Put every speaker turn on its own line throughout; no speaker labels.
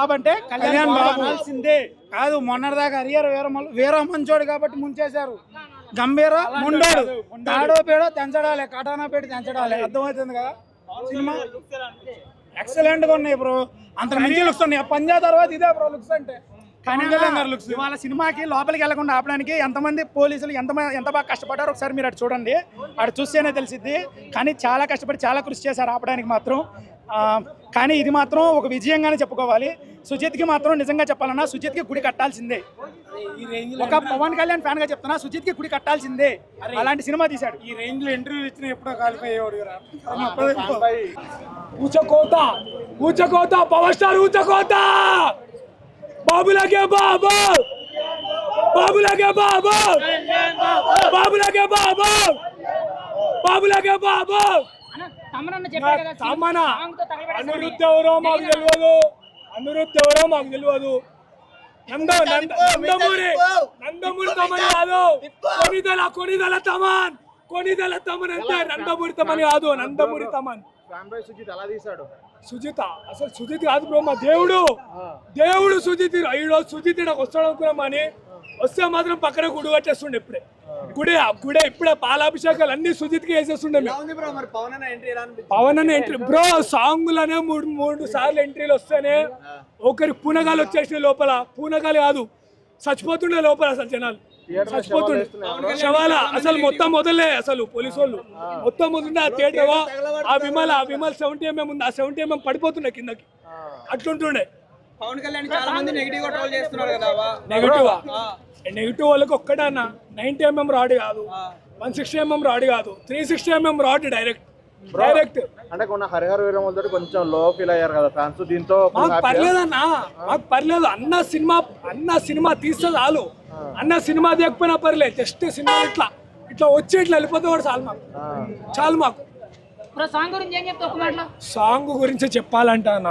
కాబట్టి కళ్యాణ్ బాబు కాదు. మొన్నటిదాకా హరియర్ వేరే మంచోడు కాబట్టి ముంచేశారు. గంభీర ముండోడు, తాడో పేడో తెంచడాలే, కటానా పేడి తెంచడాలే. అర్థమవుతుంది కదా. సినిమా ఎక్సలెంట్ గా ఉన్నాయి బ్రో. అంత మంచి లుక్స్ ఉన్నాయి. పంజా తర్వాత ఇదే బ్రో లుక్స్ అంటే. కానీ ఇవాళ సినిమాకి లోపలికి వెళ్లకుండా ఆపడానికి ఎంతమంది పోలీసులు ఎంత బాగా కష్టపడ్డారో ఒకసారి మీరు అటు చూడండి. అటు చూస్తేనే తెలిసిద్ది. కానీ చాలా కష్టపడి చాలా కృషి చేశారు ఆపడానికి మాత్రం. కానీ ఇది మాత్రం ఒక విజయంగానే చెప్పుకోవాలి. సుజిత్కి మాత్రం నిజంగా చెప్పాలన్నా సుజిత్కి గుడి కట్టాల్సిందే. ఒక పవన్ కళ్యాణ్ ఫ్యాన్ గా చెప్తున్నా, సుజిత్కి గుడి కట్టాల్సిందే. అలాంటి సినిమా తీశాడు. ఈ రేంజ్ లో ఇంటర్వ్యూ ఇచ్చిన ఎప్పుడో కాలిపోయేవాడు. ఊచకోత పవర్ స్టార్ ఊచకోత. బాబులకే బాబు, బాబులకే బాబు, బాబులకే బాబు, బాబులకే బాబు. అనిరుద్ధ్ ఎవరో మాకు తెలియదు, అనిరుద్ధ్ ఎవరో మాకు తెలియదు. నందమూరి తమన్ కాదు, కొనిదల తమన్ అంటే నందమూరి తమన్ కాదు, నందమూరి తమన్. సుజిత్ అసలు సుజిత్ కాదు బ్రో, మా దేవుడు సుజిత్. ఈరోజు సుజిత్ నాకు వస్తాడు అనుకున్నాం, అని వస్తే మాత్రం పక్కన గుడి కట్టేస్తుండే. గుడే ఇప్పుడే పాలాభిషేకాలు అన్ని సుజిత్ కి వేసేస్తుండే. పవన్ అన్న ఎంట్రీ బ్రో, సాంగ్లనే మూడు సార్లు ఎంట్రీలు వస్తేనే ఒకరి పూనగాలు వచ్చేసిన లోపల. పూనగాలు కాదు, చచ్చిపోతుండే లోపల. అసలు జనాలు చచ్చిపోతుండే, శవాల అసలు మొత్తం మొదలే. అసలు పోలీసు వాళ్ళు మొత్తం మొదలుండే. ఆ థియేటర్ ఆ విమల్ 70mm ఉంది, ఆ 70mm పడిపోతుండే కిందకి. అట్లుంటుండే.
పవన్ కళ్యాణ్ చాలా మంది నెగిటివ్ గా ట్రోల్ చేస్తున్నారు కదా.
నెగిటివ్ వాళ్ళకి ఒక్కడన్నా 90mm రాడ్ కాదు, 160mm రాడ్ కాదు, 360mm రాడ్ డైరెక్ట్.
అంటే కొన్న హరిహర వీరమలతో కొంచెం లో ఫీల్ అయ్యారు కదా ఫ్యాన్స్. దీంతో
మాకు పర్లేదన్నా, మాకు పర్లేదు. అన్న సినిమా తీస్తే చాలు. అన్న సినిమా తీయకపోయినా పర్లేదు. జస్ట్ సినిమా ఇట్లా వచ్చి ఇట్లా వెళ్ళిపోతే కూడా చాలు మాకు. సాంగ్ గురించి చెప్పాలంటే అన్న,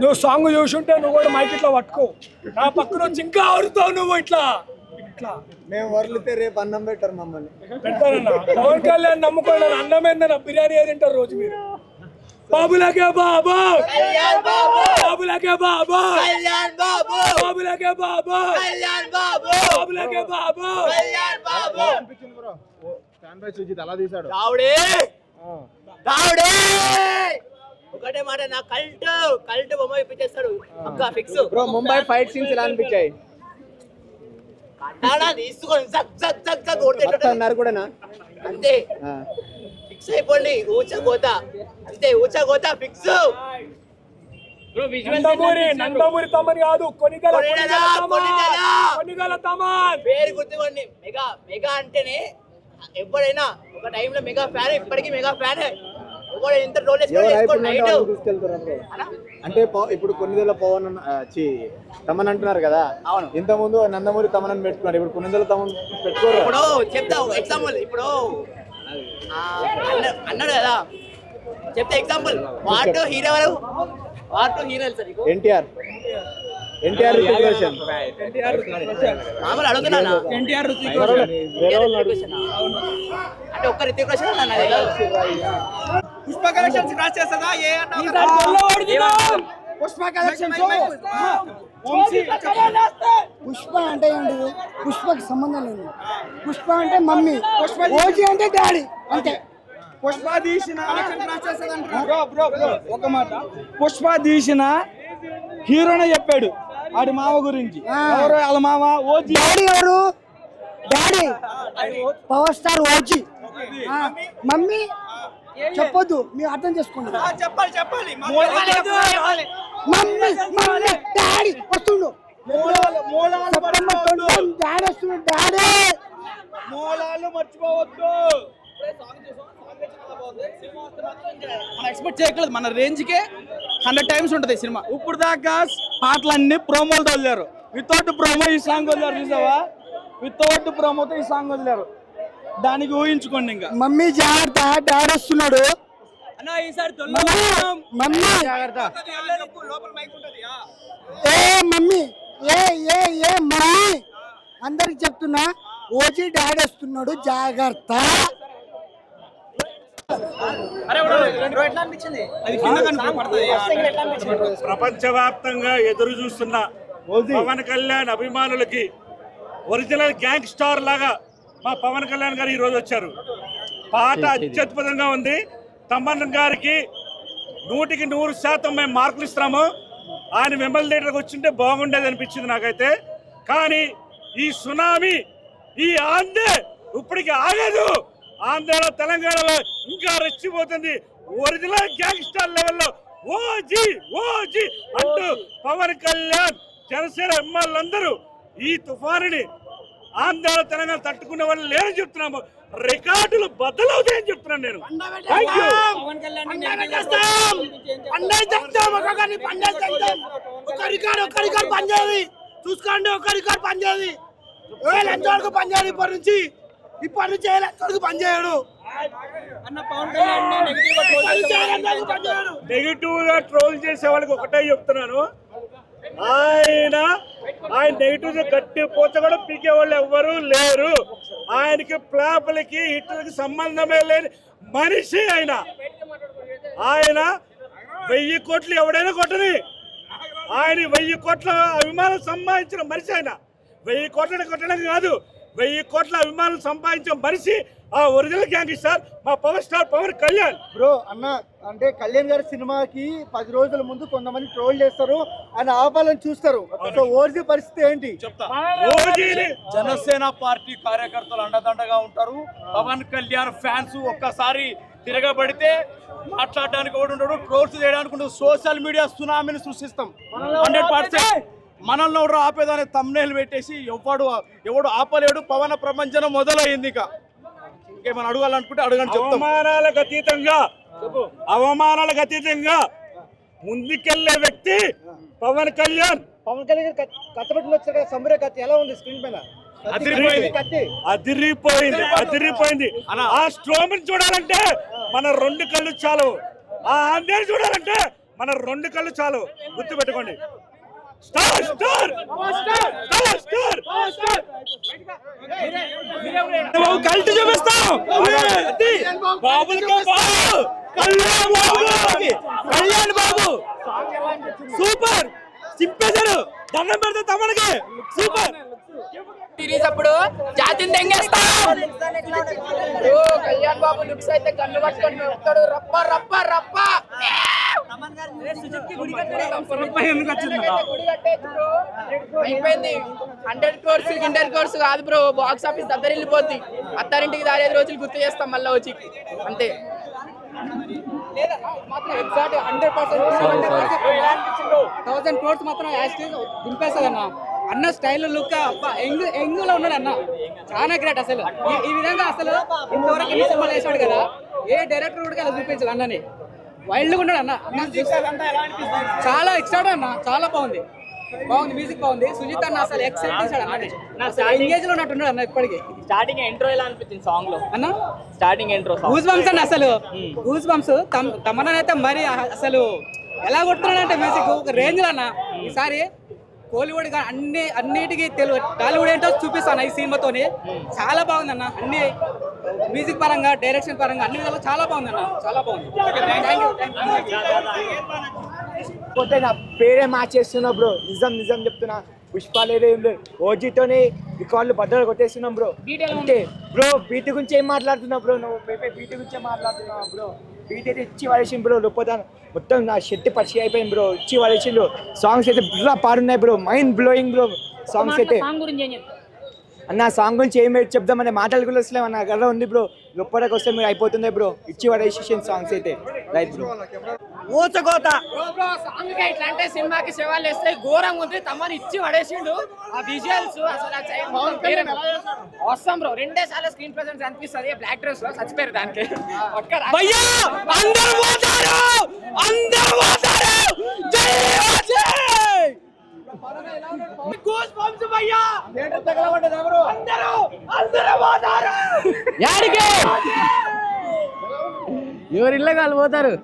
నువ్వు సాంగ్ చూసుంటే నువ్వు కూడా మైక్ ఇట్లా పట్టుకో. నా పక్కన వచ్చి ఇంకా ఆడుతావు నువ్వు ఇట్లా.
మేము వర్లితే రేపు అన్నం పెట్టారు మమ్మల్ని.
పెడతారన్న. పవన్ కళ్యాణ్ నమ్ముకోండి. అన్నం ఏందన్న, బిర్యానీ ఏది తింటారు రోజు మీరు. బాబులకే బాబు, బాబులకే బాబు, బాబులకే బాబు, బాబులకే బాబు.
ఫ్యాన్ బై సుజిత్ అలా తీశాడు.
ఒకటే మాట, నా కల్ట్ బొమ్మ ఇప్పించేస్తాడు fix.
Bro Mumbai fight scenes ఎలా అనిపించాయి? అన్నారు కూడా
అంతే, ఫిక్స్ అయిపోండి. ఊచకోత అంతే, ఊచకోత ఫిక్స్.
నందమూరి తమన్ కాదు, కొనిదల తమన్.
పేరు గుర్తుకోండి. మెగా అంటేనే ఎప్పుడైనా ఒక టైంలో మెగా ఫ్యాన్, ఇప్పటికీ మెగా ఫ్యాన్.
అంటే ఇప్పుడు కొన్నిదల పవన్ తమన్ అంటున్నారు కదా. ఇంత ముందు నందమూరి తమన్ అని పెట్టుకున్నారు, ఇప్పుడు కొన్నిదల తమన్ పెట్టుకోరు.
ఇప్పుడు చెప్తా ఎగ్జాంపుల్. ఇప్పుడు అన్నాడు కదా, చెప్తా example. What hero sir
NTR
అడుగుతున్నా. అంటే ఒక్క రితిక్ రోషన్ అన్నది.
పుష్ప కలెక్షన్స్ క్రాస్ చేస్తుందా?
పుష్ప అంటే ఏంటి? పుష్పకి సంబంధం లేదు. పుష్ప అంటే మమ్మీ, ఓజీ అంటే డాడీ, అంతే.
పుష్ప తీసిన ఒక మాట, పుష్ప తీసిన హీరోనే చెప్పాడు ఆడి మామ గురించి. ఎవరు వాళ్ళ మామ? ఓజీ.
డాడీ ఎవరు? Daddy power star OG. Mummy చెప్పొద్దు, మీరు అర్థం చేసుకోండి.
చెప్పాలి.
మమ్మీ డాడీ వస్తుండు, డాడీ వస్తుండు, డాడీ.
మూలాలు మర్చిపోవద్దు.
మనం ఎక్స్పెక్ట్ చేయట్లేదు. మన రేంజ్ కే 100 times ఉంటుంది సినిమా.
ఇప్పుడు దాకా పాటలన్నీ ప్రోమోలు వదిలేరు. వితౌట్ ప్రోమో ఈ సాంగ్ వదిలేరు, చూసావా? వితౌట్ ప్రోమోతో ఈ సాంగ్ వదిలేరు. దానికి ఊహించుకోండి. ఇంకా
మమ్మీ జాగ్రత్త, డాడీ వస్తున్నాడు. మమ్మీ మమ్మీ మమ్మీ అందరికి చెప్తున్నా, ఓజీ డాడీ వస్తున్నాడు, జాగ్రత్త.
ప్రపంచవ్యాప్తంగా ఎదురు చూస్తున్న పవన్ కళ్యాణ్ అభిమానులకి ఒరిజినల్ గ్యాంగ్ స్టార్ లాగా మా పవన్ కళ్యాణ్ గారు ఈరోజు వచ్చారు. పాట అత్యద్భుతంగా ఉంది. తమన్ గారికి 100% మేము మార్కులు ఇస్తున్నాము. ఆయన విమల్ లీడర్కి వచ్చింటే బాగుండేది అనిపించింది నాకైతే. కానీ ఈ సునామీ, ఈ ఆంధ్ర ఇప్పటికి ఆగదు. ఆంధ్రలో తెలంగాణలో ఇంకా రెచ్చిపోతుంది. ఒరిజినల్ గ్యాంగ్ స్టార్ లెవెల్లో ఓజీ ఓజీ అంటూ పవన్ కళ్యాణ్ జనసేన ఎమ్మెల్యేలందరూ ఈ తుఫానుని ఆంధ్ర తెలంగాణ తట్టుకునే వాళ్ళు లేరని చెప్తున్నాము. రికార్డులు బద్దలవుతాయని చెప్తున్నాను నేను.
చూసుకోండి, ఒక రికార్డు పనిచేయాలి. వరకు పనిచేయాలి. ఇప్పటి నుంచి వరకు పనిచేయడు.
నెగిటివ్ గా ట్రోల్ చేసే వాళ్ళకి ఒకటే చెప్తున్నాను, ఆయన నెగిటివ్ గట్టి పోత కూడా పీకే వాళ్ళు ఎవ్వరూ లేరు. ఆయనకి ప్లాపులకి హిట్లకి సంబంధమే లేని మనిషి ఆయన. 1000 కోట్లు ఎవడైనా కొట్టని. ఆయన 1000 కోట్ల అభిమానులు సంపాదించిన మనిషి. ఆయన 1000 కోట్ల కొట్టడం కాదు, 1000 కోట్ల అభిమానులు సంపాదించిన మనిషి ఆ ఒరిజినల్ గ్యాంగ్ స్టార్ మా power star Pawan Kalyan.
Bro అన్న అంటే కళ్యాణ్ గారి సినిమాకి 10 రోజుల ముందు కొంతమంది ట్రోల్ చేస్తారు, ఆయన ఆపాలని చూస్తారు. సో ఓజీ పరిస్థితి ఏంటి?
జనసేన పార్టీ కార్యకర్తలు అండదండగా ఉంటారు. పవన్ కళ్యాణ్ ఫ్యాన్స్ ఒక్కసారి తిరగబడితే మాట్లాడడానికి కూడా ఉండడు, ట్రోల్స్ చేయడానికి ఉండదు. సోషల్ మీడియా సునామీని సృష్టిస్తాం 100%. మనల్ని ఎవరు ఆపేదాన్ని తమ్నేలు పెట్టేసి ఎవడు ఆపలేడు. పవన ప్రపంచం మొదలైంది. ఇంకేమైనా అడగాలనుకుంటే అడగండి.
అవమానాలకు అతీతంగా ముందుకెళ్లే వ్యక్తి పవన్ కళ్యాణ్.
కట్టబెట్టుకుని వచ్చారు కదా, సంబరే కత్తి ఎలా ఉంది స్క్రీన్ పైన?
అదిరిపోయింది. ఆ స్ట్రోమ్ని చూడాలంటే మన 2 కళ్ళు చాలు. ఆ ఆంధ్ర చూడాలంటే మన 2 కళ్ళు చాలు. గుర్తు పెట్టుకోండి. Star star star star cult చూపిస్తాం. కళ్యాణ్ బాబు సూపర్ చింపేశారు. దండం పెడితే తమకి సూపర్.
అప్పుడు జాతిని తెంగేస్తాం. కళ్యాణ్ బాబు లుక్స్ అయితే కన్ను పట్టుకొని వస్తాడు. రప్ప రప్ప రప్ప అయిపోయింది. 100 crores 100 crores కాదు బ్రో, బాక్స్ ఆఫీస్ దగ్గర వెళ్ళిపోద్ది. అత్తారింటికి దారేది రోజులు గుర్తు చేస్తాం మళ్ళీ వచ్చి. అంతే.
1000 crores మాత్రం దింపేస్తుంది అన్న స్టైల్ లుక్. ఎంగులో ఉన్నాడు అన్న, చాలా గ్రేట్ అసలు. ఈ విధంగా అసలు ఇంతవరకు ఎన్ని సినిమాలు వేసాడు కదా, ఏ డైరెక్టర్ కూడా అలా చూపించాలి అన్నని. వైల్డ్గా ఉన్నాడు అన్న. చాలా ఎక్సైట్ అన్న, చాలా బాగుంది. మ్యూజిక్ బాగుంది. సుజిత్ అన్న అసలు ఎక్సైట్ చేశాడు అన్న. ఎంగేజ్ లో ఉన్నట్టున్నాడు అన్న ఇప్పటికి.
స్టార్టింగ్ ఇంట్రో ఎలా అనిపించింది సాంగ్ లో
అన్న?
స్టార్టింగ్ ఇంట్రో
గూస్ బంప్స్ అన్న, అసలు గూస్ బంప్స్. తమనైతే మరి అసలు ఎలా కొడుతున్నాడు అంటే మ్యూజిక్ ఒక రేంజ్ లో అన్న. ఈసారి కోలీవుడ్ అన్నిటికీ తెలుగు టాలీవుడ్ ఏంటో చూపిస్తాను ఈ సినిమాతోని. చాలా బాగుంది అన్న. అన్ని మ్యూజిక్ పరంగా, డైరెక్షన్ పరంగా అన్ని విధాలు చాలా బాగుంది అన్న, చాలా బాగుంది.
పోతే నా పేరే మార్చేస్తున్నా బ్రో. నిజం చెప్తున్నా. పుష్ప లేదు ఏం లేదు, ఓజీతోనే రికార్డులు బద్దలు కొట్టేస్తున్నాం బ్రో. అంటే బ్రో బీట్ గురించి ఏం మాట్లాడుతున్నావు బ్రో? నువ్వు బీట్ గురించే మాట్లాడుతున్నావు బ్రో. బీట్ అయితే ఇచ్చి పడేసింది బ్రో. లోపల మొత్తం నా షెట్టి పరిచయం అయిపోయింది బ్రో. ఇచ్చి పడేసిండు. సాంగ్స్ అయితే బుర్రా పాడున్నాయి bro. Mind blowing bro songs అయితే. అన్న సాంగ్ గురించి ఏం చెప్దామనే మాటలు కూడా వస్తలేము అన్న. గర్ర ఉంది బ్రో. లోపలికి వస్తే మీరు అయిపోతుంది బ్రో. ఇచ్చి పడేసేసిన సాంగ్స్ అయితే రైట్ బ్రో.
ఊచకోత సాంగ్ ఇట్లా అంటే సినిమాకి శివాలు వేస్తే ఘోరంగా ఉంది. తమని ఇచ్చి పడేసిండు. ఆ విజువల్స్ అసలు వస్తాం బ్రో. 2 సార్లు స్క్రీన్ ప్రెజెన్స్ అనిపిస్తుంది. బ్లాక్ డ్రెస్ లో చచ్చిపోయారు దానికి.
ఎవరి ఇళ్ళ కాలు పోతారు.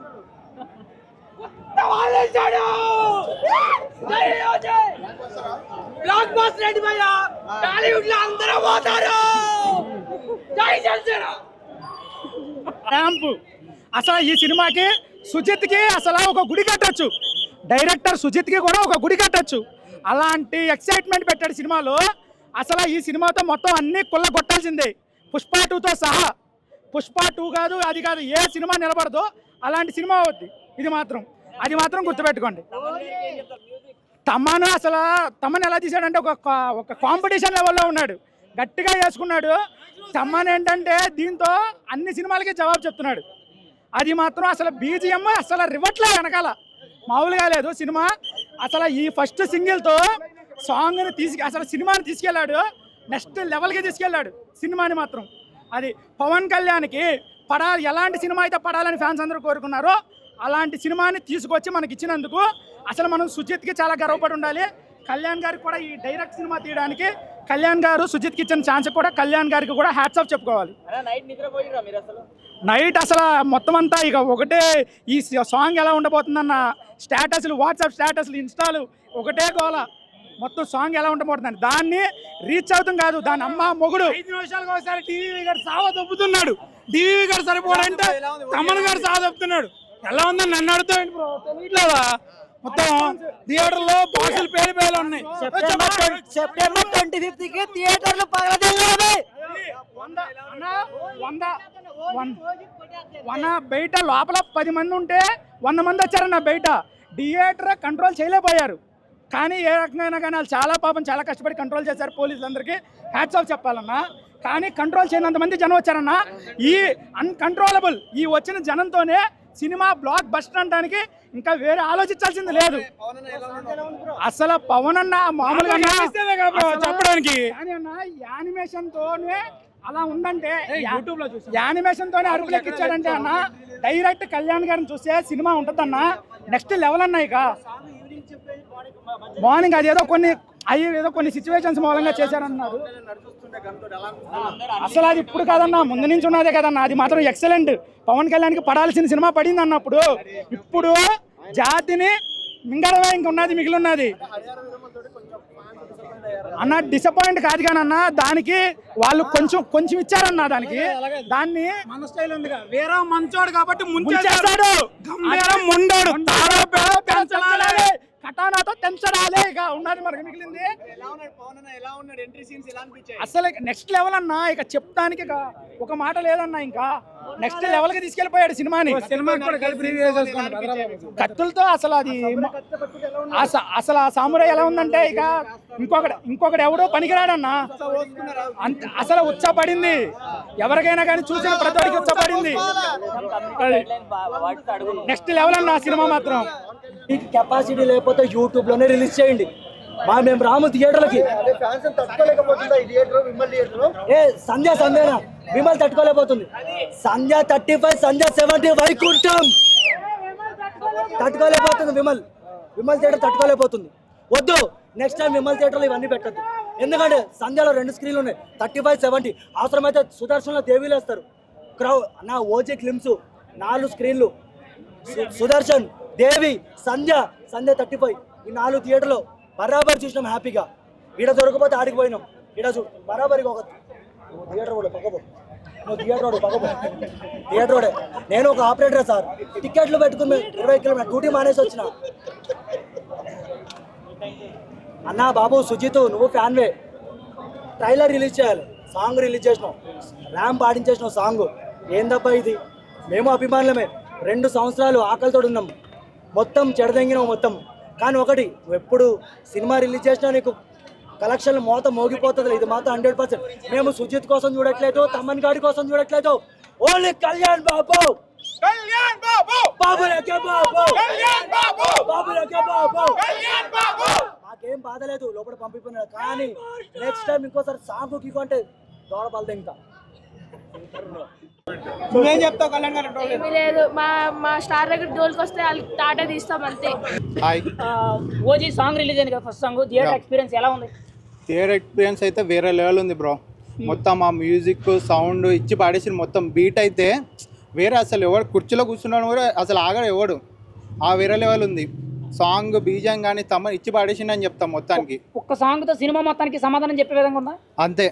అసలు ఈ సినిమాకి సుజిత్కి అసలు ఒక గుడి కట్టచ్చు, డైరెక్టర్ సుజిత్కి కూడా ఒక గుడి కట్టచ్చు. అలాంటి ఎక్సైట్మెంట్ పెట్టాడు సినిమాలో. అసలు ఈ సినిమాతో మొత్తం అన్ని కొల్లగొట్టాల్సిందే, పుష్ప 2తో సహా. పుష్ప 2 కాదు, అది కాదు, ఏ సినిమా నిలబడదో అలాంటి సినిమా అవుద్ది. అది మాత్రం గుర్తుపెట్టుకోండి. తమను ఎలా తీసాడంటే ఒక కాంపిటీషన్ లెవెల్లో ఉన్నాడు, గట్టిగా వేసుకున్నాడు. తమన్ ఏంటంటే దీంతో అన్ని సినిమాలకి జవాబు చెప్తున్నాడు. అది మాత్రం అసలు బీజిఎం అసలు రివర్ట్లే వెనకాల మామూలుగా లేదు సినిమా. అసలు ఈ ఫస్ట్ సింగిల్తో సాంగ్ని అసలు సినిమాని తీసుకెళ్ళాడు, నెక్స్ట్ లెవెల్కి తీసుకెళ్ళాడు సినిమాని మాత్రం. అది పవన్ కళ్యాణ్కి పడాలి, ఎలాంటి సినిమా అయితే పడాలని ఫ్యాన్స్ అందరూ కోరుకున్నారో అలాంటి సినిమాని తీసుకొచ్చి మనకి ఇచ్చినందుకు అసలు మనం సుజిత్కి చాలా గర్వపడి ఉండాలి. కళ్యాణ్ గారికి కూడా ఈ డైరెక్ట్ సినిమా తీయడానికి కళ్యాణ్ గారు సుజిత్కి ఇచ్చిన ఛాన్స్ కూడా కళ్యాణ్ గారికి కూడా హ్యాట్స్ ఆఫ్ చెప్పుకోవాలి. నైట్ అసలు మొత్తం అంతా ఇక ఒకటే ఈ సాంగ్ ఎలా ఉండబోతుందన్న స్టేటస్లు, వాట్సాప్ స్టేటస్లు, ఇన్స్టాలు ఒకటే గోల. మొత్తం సాంగ్ ఎలా ఉండబోతుందని దాన్ని రీచ్ అవుతాం కాదు, దాని అమ్మ మొగుడు 5 నిమిషాలకు ఒకసారి టీవీ గారు సావ దొబ్బుతున్నాడు. టీవీ గారు సరిపోడంటే తమన్ గారు సావ దొబ్బుతున్నాడు. ఎలా ఉందని నన్ను అడుగుతాడు బ్రో, తెలియట్లేదా? మొత్తం థియేటర్లో బాక్సులు పేలు ఉన్నాయి.
సెప్టెంబర్ 25కి థియేటర్లు
బయట లోపల 10 మంది ఉంటే 100 మంది వచ్చారన్న. బయట థియేటర్ కంట్రోల్ చేయలేకపోయారు. కానీ ఏ రకంగా కానీ వాళ్ళు చాలా కష్టపడి కంట్రోల్ చేశారు. పోలీసులందరికీ హ్యాట్స్ ఆఫ్ చెప్పాలన్నా. కానీ కంట్రోల్ చేయనంత మంది జనం వచ్చారన్నా. ఈ అన్కంట్రోలబుల్ ఈ వచ్చిన జనంతోనే సినిమా బ్లాక్ బస్టర్ అనడానికి ఇంకా వేరే ఆలోచించాల్సింది లేదు. అసలు పవన్ అన్న మామూలుగా చెప్పడానికి యానిమేషన్ తోనే అలా ఉందంటే, యూట్యూబ్ లో చూసి యానిమేషన్ తోనే అరుపులు ఎక్కించాడంటే అన్న, డైరెక్ట్ కళ్యాణ్ గారిని చూస్తే సినిమా ఉంటుందన్న నెక్స్ట్ లెవెల్ అన్న. ఇక మార్నింగ్ అది ఏదో కొన్ని సిచ్యువేషన్స్ మూలంగా చేశారన్నారు. అసలు అది ఇప్పుడు కాదన్నా, ముందు నుంచి ఉన్నదే కదన్నా. అది మాత్రం ఎక్సలెంట్. పవన్ కళ్యాణ్కి పడాల్సిన సినిమా పడింది అన్నప్పుడు ఇప్పుడు జాతిని మింగడమే ఇంక ఉన్నది, మిగిలి ఉన్నది అన్న. డిసప్పాయింట్ కాదు కానన్నా, దానికి వాళ్ళు కొంచెం ఇచ్చారన్న. దాన్ని మన స్టైల్ ఉందిగా, వేరే మంచోడు కాబట్టి ముంచేస్తాడు, ముండాడు, కటానాతో తెంచడాలే ఇక ఉన్నది మనకి మిగిలింది. అసలు నెక్స్ట్ లెవెల్ అన్నా. ఇక చెప్తానికి ఒక మాట లేదన్నా. ఇంకా నెక్స్ట్ లెవెల్ కి తీసుకెళ్లిపోయాడు సినిమాని. కత్తులతో అసలు అది అసలు ఆ సామురాయ్ ఎలా ఉందంటే ఇక ఇంకొకటి ఎవడో పనికిరాడన్నా. అసలు ఉత్సాహపడింది ఎవరికైనా కానీ, చూసిన ప్రతి ఒక్కరికి ఉత్సాహపడింది. నెక్స్ట్ లెవెల్ అన్నా సినిమా మాత్రం.
కెపాసిటీ లేకపోతే యూట్యూబ్ లోనే రిలీజ్ చేయండి. మేము రాము థియేటర్లకి. ఏ సంధ్యనా విమల్ తట్టుకోలేకపోతుంది. సంధ్య 35, సంధ్య 70 వైకుంఠం తట్టుకోలేకపోతుంది. విమల్ థియేటర్ తట్టుకోలేకపోతుంది. వద్దు, నెక్స్ట్ టైం విమల్ థియేటర్లో ఇవన్నీ పెట్టద్దు. ఎందుకంటే సంధ్యలో 2 స్క్రీన్లు ఉన్నాయి, 35, 70. అవసరమైతే సుదర్శన్లో దేవీలు వేస్తారు. నా ఓజీ క్లిమ్స్ 4 స్క్రీన్లు, సుదర్శన్, దేవి, సంధ్య 35 ఈ 4 థియేటర్లో బరాబర్ చూసినాం హ్యాపీగా. ఈడ దొరకపోతే ఆడికి పోయినాం. ఈడ చూ బరాబరికి ఒక థియేటర్ కూడా పక్కపో, నువ్వు థియేటర్ రోడే. నేను ఒక ఆపరేటర్ సార్, టికెట్లు పెట్టుకుని 20 కిలోమీటర్ డ్యూటీ మానేసి వచ్చిన. అన్నా బాబు సుజిత్, నువ్వు ఫ్యాన్వే, ట్రైలర్ రిలీజ్ చేయాలి, సాంగ్ రిలీజ్ చేసినావు, ర్యాంప్ పాడించేసినావు సాంగ్. ఏందబ్బా ఇది? మేము అభిమానులమే, 2 సంవత్సరాలు ఆకలితో ఉన్నాం, మొత్తం చెడదెంగినావు మొత్తం. కానీ ఒకటి, నువ్వు ఎప్పుడు సినిమా రిలీజ్ చేసినా నీకు కలెక్షన్లు మోత మోగిపోతుంది. ఇది మాత్రం 100%. మేము సుజిత్ కోసం చూడట్లేదు, తమ్మన్ గాడి కోసం చూడట్లేదు, ఓన్లీ కళ్యాణ్ బాబు, నాకేం బాధ లేదు, లోపల పంపిపోయినాడు. కానీ నెక్స్ట్ టైం ఇంకోసారి సాంగ్ గీకు అంటే దోడ బలదే. ఇంకా
నువ్వేం చెప్తావు కళ్యాణ్ గారు?
ఏమీ లేదు, మా స్టార్ దగ్గర డోల్కి వస్తే వాళ్ళకి టాటా తీస్తాం అంతే.
ఓజీ సాంగ్ రిలీజ్ అయింది కదా, ఫస్ట్ సాంగ్. థియేటర్ ఎక్స్పీరియన్స్ ఎలా ఉంది?
థియేటర్ ఎక్స్పీరియన్స్ అయితే వేరే లెవెల్ ఉంది బ్రో. మొత్తం ఆ మ్యూజిక్ సౌండ్ ఇచ్చి పాడేసి మొత్తం బీట్ అయితే వేరే. అసలు ఎవడు కుర్చీలో కూర్చున్నాడు కూడా అసలు ఆగడు ఎవడు. ఆ వేరే లెవెల్ ఉంది సాంగ్. బీజం కానీ తమ ఇచ్చి పాడేసిండని చెప్తాం మొత్తానికి.
ఒక్క సాంగ్తో సినిమా మొత్తానికి సమాధానం చెప్పే విధంగా ఉందా?
అంతే,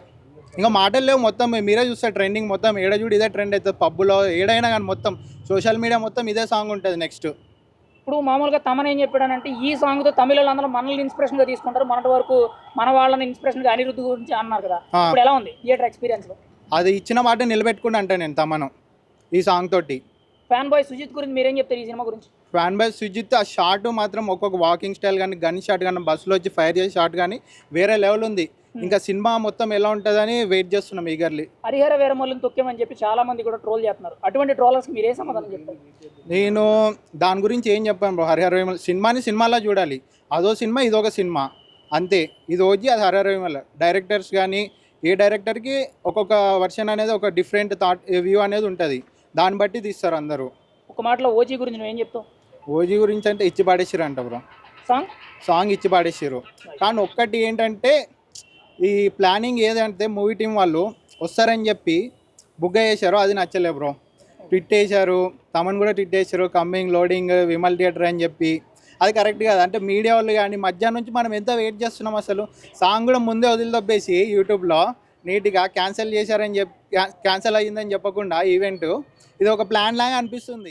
ఇంకా మాటలు లేవు. మొత్తం మీరే చూస్తారు ట్రెండింగ్ మొత్తం. ఏడ చూడు ఇదే ట్రెండ్ అవుతుంది, పబ్బులో ఏడైనా కానీ మొత్తం సోషల్ మీడియా మొత్తం ఇదే సాంగ్ ఉంటుంది నెక్స్ట్.
ఇప్పుడు మామూలుగా తమన్ ఏం చెప్పాడనంటే ఈ సాంగ్తో తమిళందరూ మనల్ని ఇన్స్పిరేషన్గా తీసుకుంటారు, మొన్నటి వరకు మన వాళ్ళని ఇన్స్పిరేషన్గా అనిరుద్ధ్ గురించి అన్నారు కదా, ఇప్పుడు ఎలా ఉంది థియేటర్ ఎక్స్పీరియన్స్లో?
అది ఇచ్చిన మాట నిలబెట్టుకుంటా అంటే నేను తమను ఈ సాంగ్ తోటి.
ఫ్యాన్ బాయ్ సుజిత్ గురించి మీరేం చెప్తారు ఈ సినిమా గురించి?
ఫ్యాన్ బై సుజిత్ ఆ షాట్ మాత్రం ఒక్కొక్క వాకింగ్ స్టైల్ కానీ గన్ షాట్ కానీ బస్సులో వచ్చి ఫైర్ చేసే షాట్ కానీ వేరే లెవెల్ ఉంది. ఇంకా సినిమా మొత్తం ఎలా ఉంటుందని వెయిట్ చేస్తున్నాం ఈగర్లీ.
హరిహర వీరమల్లుని తొక్కేమని చెప్పి చాలా మంది కూడా ట్రోల్ చేస్తున్నారు, అటువంటి ట్రోలర్స్కి మీరు ఏ సమాధానం చెప్తారు?
నేను దాని గురించి ఏం చెప్పాను బ్రో, హరిహర వేమల్ సినిమాలా చూడాలి, అదో సినిమా ఇదొక సినిమా అంతే. ఇది ఓజీ అది హరిహర వేమల్. డైరెక్టర్స్ కానీ ఏ డైరెక్టర్కి ఒక్కొక్క వర్షన్ అనేది ఒక డిఫరెంట్ థాట్ వ్యూ అనేది ఉంటుంది, దాన్ని బట్టి తీస్తారు అందరూ.
ఒక మాటలో ఓజీ గురించి నువ్వేం చెప్తావు?
ఓజీ గురించి అంటే ఇచ్చి పాడేసారు అంట బ్రో, సాంగ్ ఇచ్చి పాడేసారు. కానీ ఒక్కటి ఏంటంటే ఈ ప్లానింగ్ ఏదంటే మూవీ టీం వాళ్ళు వస్తారని చెప్పి బుక్ చేశారు, అది నచ్చలే బ్రో. ట్విట్ వేశారు, తమన్ కూడా ట్విట్ వేశారు కమ్మింగ్ లోడింగ్ విమల్ థియేటర్ అని చెప్పి. అది కరెక్ట్ కాదు. అంటే మీడియా వాళ్ళు కానీ మధ్యాహ్నం నుంచి మనం ఎంత వెయిట్ చేస్తున్నాం, అసలు సాంగ్ కూడా ముందే వదిలిదొబ్బేసి యూట్యూబ్లో నీట్గా క్యాన్సిల్ చేశారని చెప్పి క్యాన్సిల్ అయ్యిందని చెప్పకుండా ఈవెంట్ ఇది ఒక ప్లాన్ లాగా అనిపిస్తుంది.